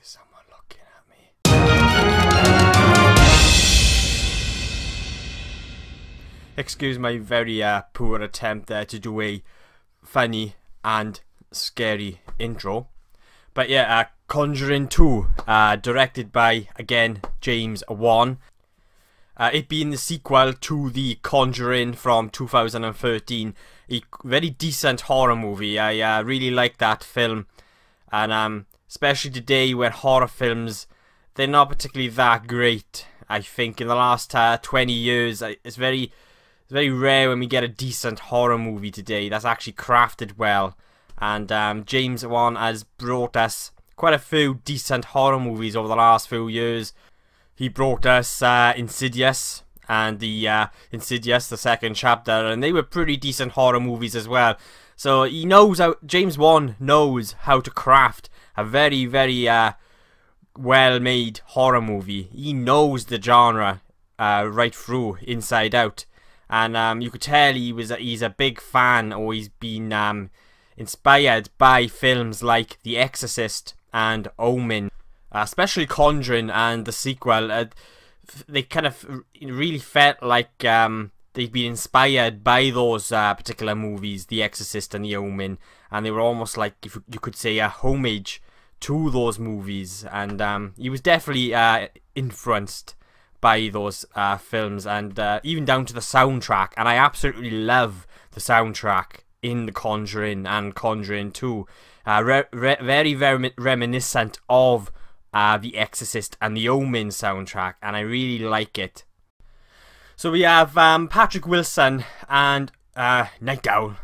There's someone looking at me. Excuse my very poor attempt there to do a funny and scary intro. But yeah, Conjuring 2, directed by, again, James Wan. It being the sequel to The Conjuring from 2013. A very decent horror movie. I really like that film. And especially today when horror films, they're not particularly that great. I think in the last 20 years, it's very rare when we get a decent horror movie today that's actually crafted well. And James Wan has brought us quite a few decent horror movies over the last few years. He brought us Insidious and the Insidious, the second chapter, and they were pretty decent horror movies as well. So he knows how, James Wan knows how to craft a very well-made horror movie. He knows the genre right through, inside out, and you could tell he's a big fan, or he's been inspired by films like The Exorcist and Omen. Especially Conjuring and the sequel, they kind of really felt like they'd been inspired by those particular movies, The Exorcist and The Omen, and they were almost like, if you could say, a homage to those movies. And he was definitely influenced by those films, and even down to the soundtrack. And I absolutely love the soundtrack in The Conjuring and Conjuring 2. Very reminiscent of The Exorcist and The Omen soundtrack, and I really like it. So we have Patrick Wilson and Night Owl.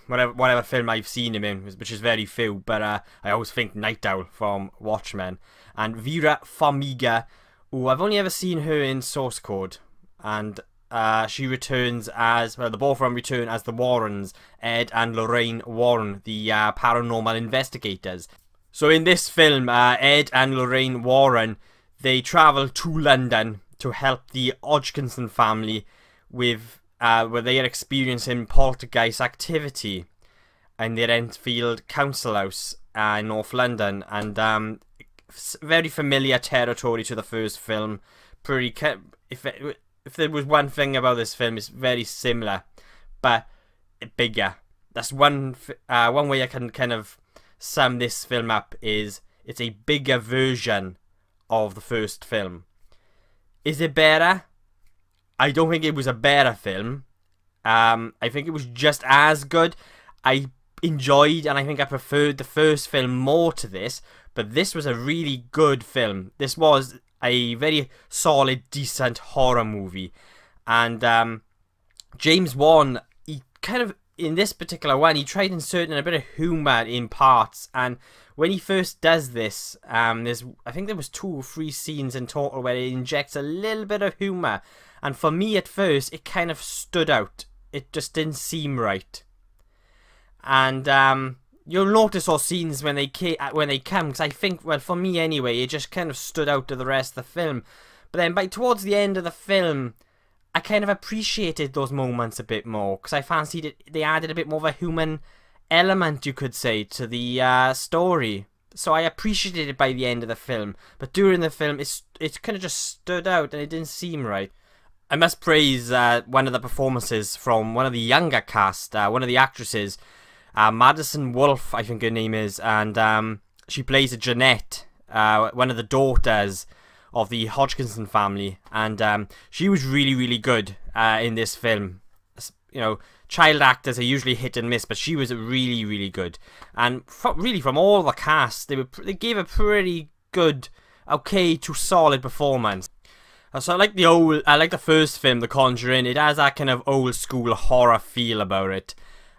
Whatever film I've seen him in, which is very few, but I always think Night Owl from Watchmen. And Vera Farmiga, who I've only ever seen her in Source Code, and she returns as, well, the both of them return as the Warrens, Ed and Lorraine Warren, the paranormal investigators. So in this film, Ed and Lorraine Warren, they travel to London to help the Hodgkinson family with where they are experiencing poltergeist activity in their Enfield Council House in North London, and very familiar territory to the first film. If there was one thing about this film, it's very similar, but bigger. That's one way I can kind of sum this film up, is it's a bigger version of the first film. Is it better? I don't think it was a better film. I think it was just as good. I enjoyed, and I think I preferred the first film more to this, but this was a really good film. This was a very solid, decent horror movie. And James Wan, he kind of, in this particular one, he tried inserting a bit of humour in parts, and when he first does this, I think there was 2 or 3 scenes in total where he injects a little bit of humour, and for me at first, it kind of stood out. It just didn't seem right. And you'll notice those scenes when they come, because I think, well, for me anyway, it just kind of stood out to the rest of the film. But then towards the end of the film, I kind of appreciated those moments a bit more, because I fancied they added a bit more of a human element, you could say, to the story. So I appreciated it by the end of the film, but during the film, it kind of just stood out, and it didn't seem right. I must praise one of the performances from one of the younger cast, one of the actresses, Madison Wolfe, I think her name is, and she plays a Jeanette, one of the daughters of the Hodgkinson family, and she was really good in this film. You know, child actors are usually hit and miss, but she was really good. And from all the cast, they gave a pretty good, okay to solid performance. So I like the first film, The Conjuring. It has that kind of old school horror feel about it.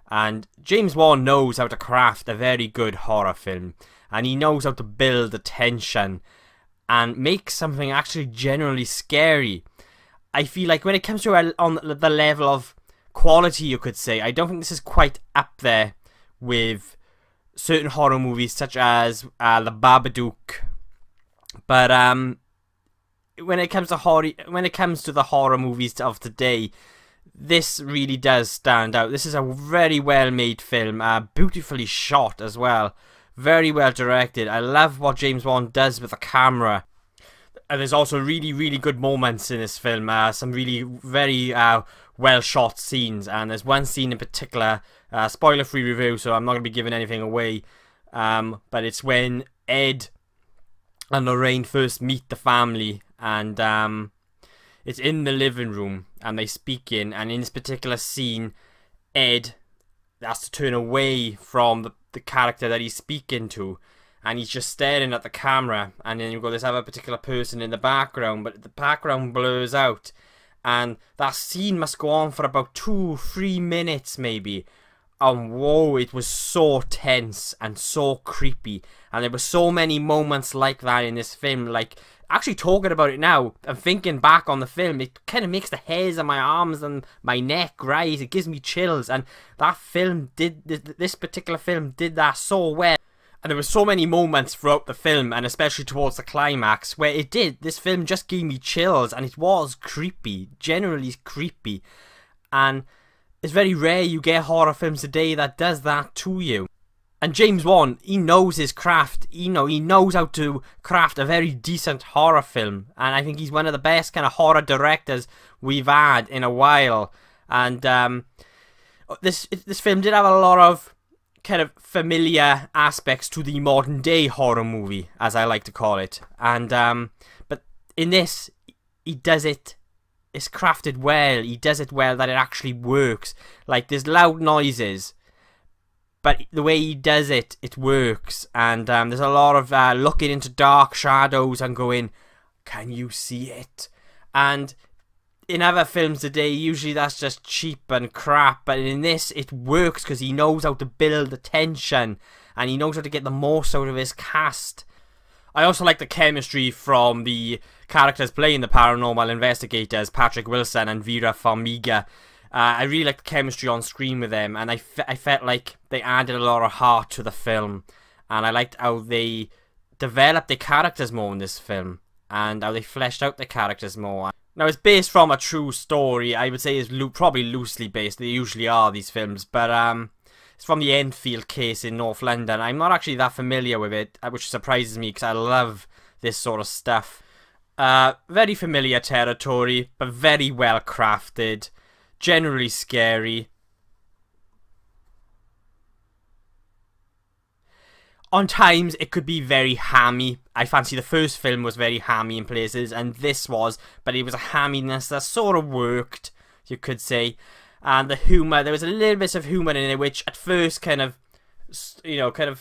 And James Wan knows how to craft a very good horror film, and he knows how to build the tension and make something actually genuinely scary. I feel like when it comes to on the level of quality, you could say, I don't think this is quite up there with certain horror movies such as The Babadook. But when it comes to the horror movies of today, this really does stand out. This is a very well made film, beautifully shot as well. very well directed. I love what James Wan does with the camera. There's also really good moments in this film. Some really very well shot scenes, and there's one scene in particular, spoiler free review, so I'm not going to be giving anything away, but it's when Ed and Lorraine first meet the family, and it's in the living room and they speak in, and in this particular scene Ed has to turn away from the character that he's speaking to, and he's just staring at the camera, and then you've got this other particular person in the background, but the background blurs out, and that scene must go on for about 2-3 minutes maybe. And whoa, it was so tense and so creepy, and there were so many moments like that in this film. Like, actually talking about it now and thinking back on the film, it kind of makes the hairs on my arms and my neck rise. It gives me chills, and that film this particular film did that so well. And there were so many moments throughout the film, and especially towards the climax, where this film just gave me chills, and it was creepy, generally creepy. And it's very rare you get horror films today that does that to you. And James Wan, he knows his craft. He knows how to craft a very decent horror film, and I think he's one of the best kind of horror directors we've had in a while. And this film did have a lot of kind of familiar aspects to the modern day horror movie, as I like to call it. And but in this, he does it. It's crafted well. He does it well that it actually works. Like, there's loud noises, but the way he does it, it works. And there's a lot of looking into dark shadows and going, can you see it? And in other films today, usually that's just cheap and crap, but in this, it works because he knows how to build the tension, and he knows how to get the most out of his cast. I also like the chemistry from the characters playing the paranormal investigators, Patrick Wilson and Vera Farmiga. I really like the chemistry on screen with them, and I felt like they added a lot of heart to the film, and I liked how they developed the characters more in this film, and how they fleshed out the characters more. Now, it's based from a true story. I would say it's probably loosely based. They usually are, these films, but it's from the Enfield case in North London. I'm not actually that familiar with it, which surprises me because I love this sort of stuff. Very familiar territory, but very well crafted. Generally scary. On times, it could be very hammy. I fancy the first film was very hammy in places, and this was, but it was a hamminess that sort of worked, you could say. And the humour, there was a little bit of humour in it, which at first kind of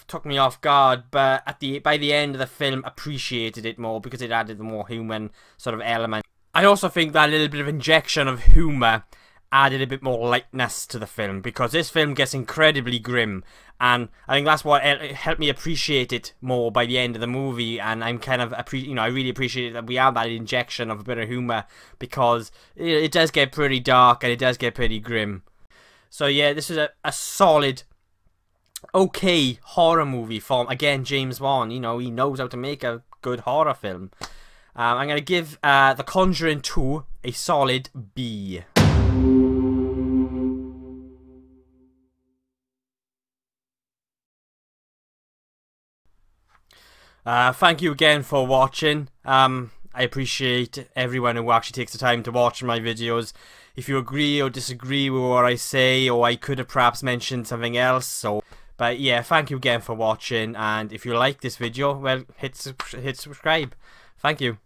took me off guard, but by the end of the film, appreciated it more because it added the more human sort of element. I also think that little bit of injection of humour added a bit more lightness to the film, because this film gets incredibly grim, and I think that's what helped me appreciate it more by the end of the movie. And I'm kind of I really appreciate that we have that injection of a bit of humour, because it does get pretty dark and it does get pretty grim. So yeah, this is a solid, okay horror movie from, again, James Wan. He knows how to make a good horror film. I'm going to give The Conjuring 2 a solid B. Thank you again for watching. I appreciate everyone who actually takes the time to watch my videos. If you agree or disagree with what I say, or I could have perhaps mentioned something else, but yeah, thank you again for watching, and if you like this video, well, hit subscribe. Thank you.